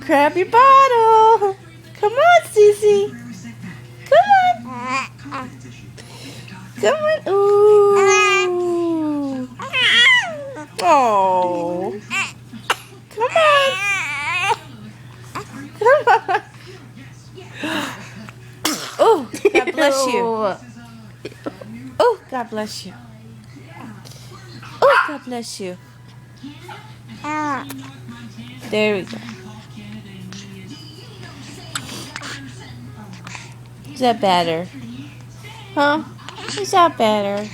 Grab your bottle. Come on, Cece. Come on. Come on. Ooh. Oh. Come on. Come on. Oh, God bless you. Oh, God bless you. Oh, God bless you. There we go. Is that better? Huh? Is that better?